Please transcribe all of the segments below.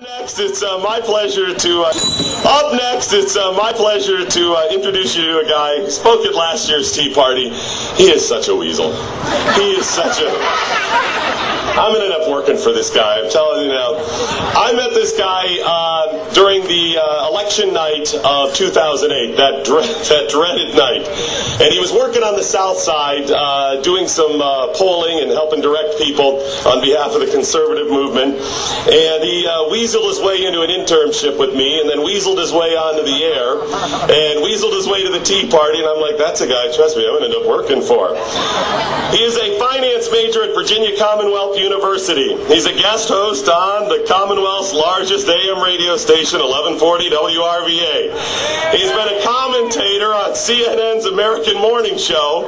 Next, it's my pleasure to introduce you to a guy who spoke at last year's Tea Party. He is such a weasel. He is such a... I'm going to end up working for this guy. I'm telling you now. I met this guy during the election night of 2008, that dreaded night. And he was working on the South Side, doing some polling and helping direct people on behalf of the conservative movement. And he weaseled his way into an internship with me, and then weaseled his way onto the air, and weaseled his way to the Tea Party. And I'm like, that's a guy, trust me, I'm going to end up working for. He is a finance major at Virginia Commonwealth University. He's a guest host on the Commonwealth's largest AM radio station, 1140 WRVA. He's been a commentator on CNN's American Morning Show,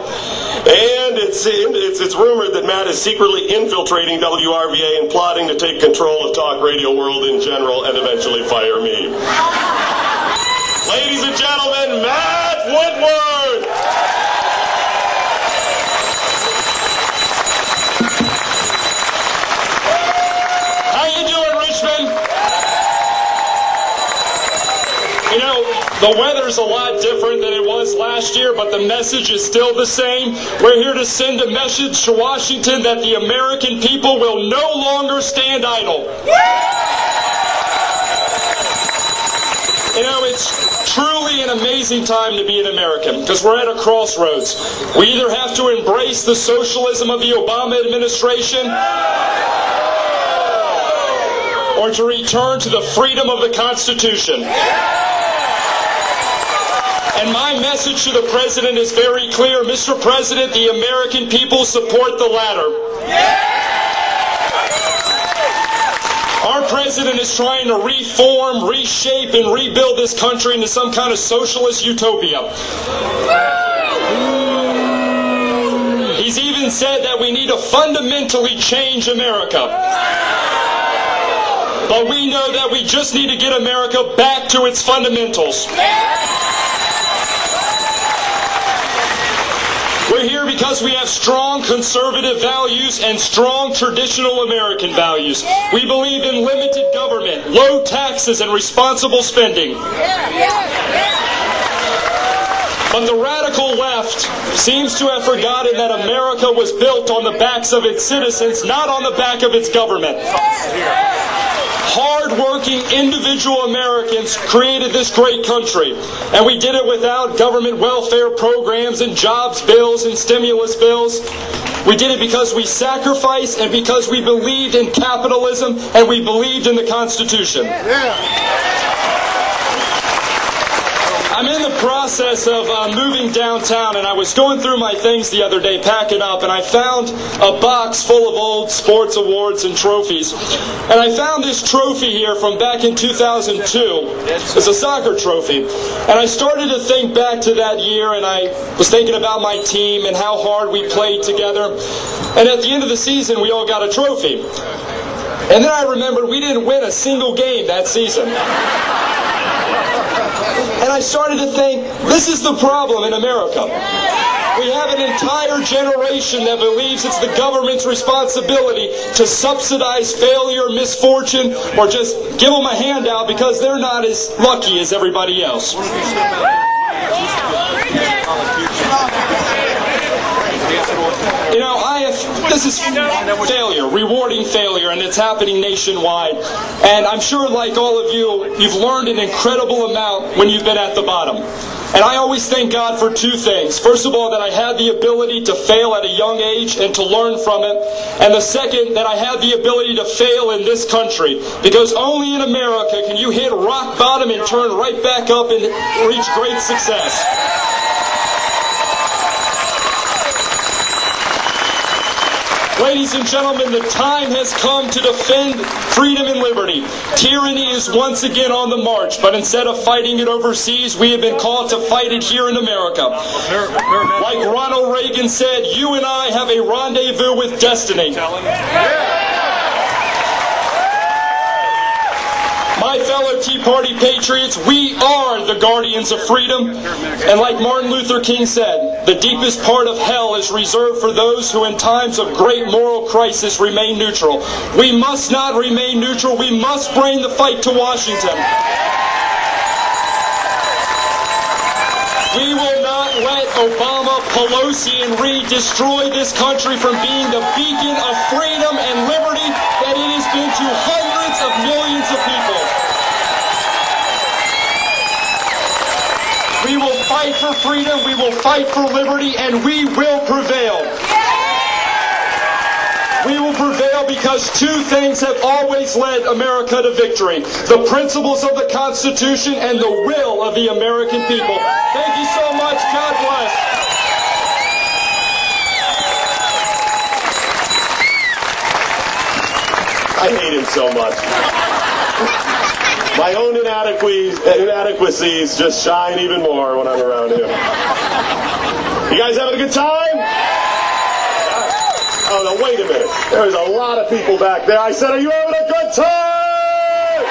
and it's rumored that Matt is secretly infiltrating WRVA and plotting to take control of talk radio world in general and eventually fire me. Ladies and gentlemen, Matt Woodward! You know, the weather's a lot different than it was last year, but the message is still the same. We're here to send a message to Washington that the American people will no longer stand idle. You know, it's truly an amazing time to be an American, because we're at a crossroads. We either have to embrace the socialism of the Obama administration, or to return to the freedom of the Constitution. And my message to the President is very clear. Mr. President, the American people support the latter. Our President is trying to reform, reshape, and rebuild this country into some kind of socialist utopia. He's even said that we need to fundamentally change America. But we know that we just need to get America back to its fundamentals. We're here because we have strong conservative values and strong traditional American values. We believe in limited government, low taxes, and responsible spending. But the radical left seems to have forgotten that America was built on the backs of its citizens, not on the back of its government. Hard-working individual Americans created this great country, and we did it without government welfare programs and jobs bills and stimulus bills. We did it because we sacrificed and because we believed in capitalism and we believed in the Constitution. I'm in the process of moving downtown, and I was going through my things the other day, packing up, and I found a box full of old sports awards and trophies. And I found this trophy here from back in 2002. It's a soccer trophy. And I started to think back to that year, and I was thinking about my team and how hard we played together. And at the end of the season, we all got a trophy. And then I remembered we didn't win a single game that season. And I started to think, this is the problem in America. We have an entire generation that believes it's the government's responsibility to subsidize failure, misfortune, or just give them a handout because they're not as lucky as everybody else. You know, this is failure, rewarding failure, and it's happening nationwide. And I'm sure, like all of you, you've learned an incredible amount when you've been at the bottom. And I always thank God for two things. First of all, that I had the ability to fail at a young age and to learn from it. And the second, that I had the ability to fail in this country. Because only in America can you hit rock bottom and turn right back up and reach great success. Ladies and gentlemen, the time has come to defend freedom and liberty. Tyranny is once again on the march, but instead of fighting it overseas, we have been called to fight it here in America. Like Ronald Reagan said, you and I have a rendezvous with destiny. My fellow Tea Party patriots, we are the guardians of freedom. And like Martin Luther King said, the deepest part of hell is reserved for those who in times of great moral crisis remain neutral. We must not remain neutral. We must bring the fight to Washington. We will not let Obama, Pelosi, and Reid destroy this country from being the beacon of freedom and liberty that it has been to hundreds of millions of people. We will fight for freedom, we will fight for liberty, and we will prevail. We will prevail because two things have always led America to victory: the principles of the Constitution and the will of the American people. Thank you so much. God bless. I hate him so much. My own inadequacies just shine even more when I'm around him. You guys having a good time? Oh, no, wait a minute. There's a lot of people back there. I said, are you having a good time?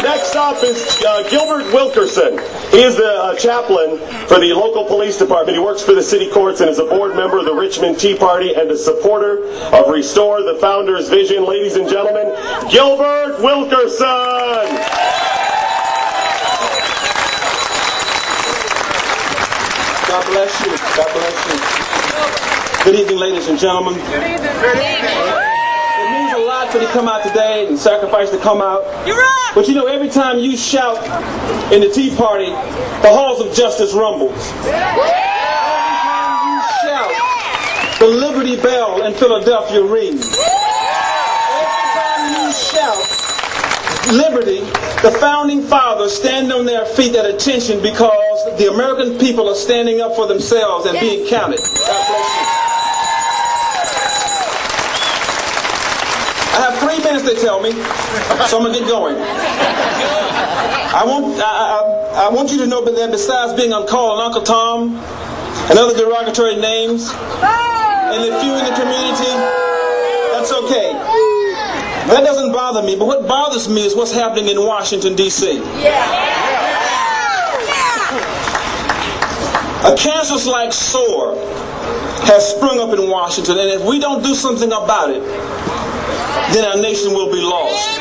Next up is Gilbert Wilkerson. He is the chaplain for the local police department. He works for the city courts and is a board member of the Richmond Tea Party and a supporter of Restore, the founder's vision. Ladies and gentlemen, Gilbert Wilkerson. God bless you. God bless you. Good evening, ladies and gentlemen. Good evening. Good evening. It means a lot for you to come out today and sacrifice to come out. You're right. But you know, every time you shout in the Tea Party, the halls of justice rumbles. Every time you shout, the Liberty Bell in Philadelphia rings. Every time you shout liberty, the founding fathers stand on their feet at attention because the American people are standing up for themselves and being counted. God bless you. I have 3 minutes, they tell me, so I'm going to get going. I want you to know that besides being uncalled and Uncle Tom and other derogatory names, and the few in the community, that's okay. That doesn't bother me, but what bothers me is what's happening in Washington, D.C. A cancerous-like sore has sprung up in Washington, and if we don't do something about it, then our nation will be lost.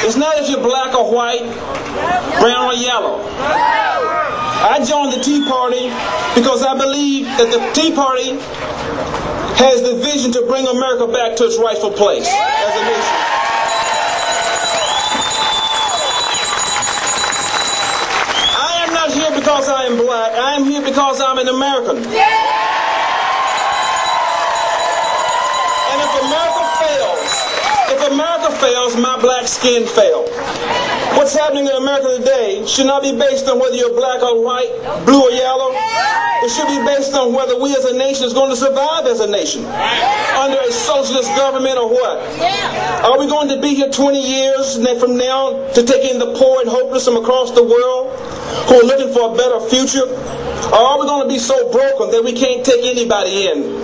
It's not if you're black or white, brown or yellow. I joined the Tea Party because I believe that the Tea Party has the vision to bring America back to its rightful place as a nation. I am not here because I am black. I am here because I'm an American. And if America fails, my black skin fails. What's happening in America today should not be based on whether you're black or white, blue or yellow. It should be based on whether we as a nation is going to survive as a nation under a socialist government or what. Are we going to be here 20 years from now to take in the poor and hopeless from across the world who are looking for a better future? Or are we going to be so broken that we can't take anybody in?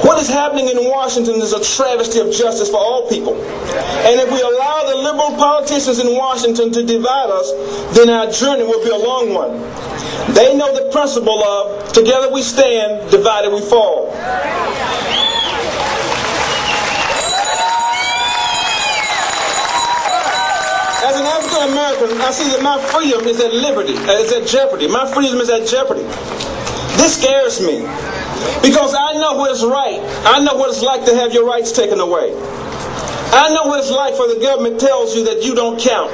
What is happening in Washington is a travesty of justice for all people. And if we allow the liberal politicians in Washington to divide us, then our journey will be a long one. They know the principle of together we stand, divided we fall. As an African American, I see that my freedom is at liberty, is at jeopardy. My freedom is at jeopardy. This scares me. Because I know what is right. I know what it's like to have your rights taken away. I know what it's like for the government tells you that you don't count.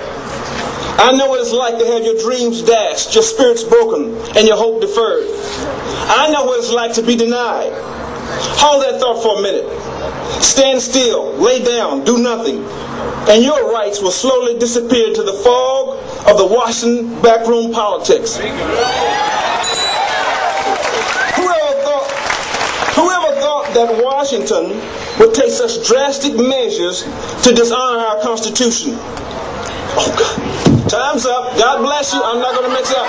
I know what it's like to have your dreams dashed, your spirits broken, and your hope deferred. I know what it's like to be denied. Hold that thought for a minute. Stand still, lay down, do nothing, and your rights will slowly disappear into the fog of the Washington backroom politics. Whoever thought that Washington would take such drastic measures to dishonor our Constitution? Oh, God. Time's up. God bless you. I'm not going to mix up.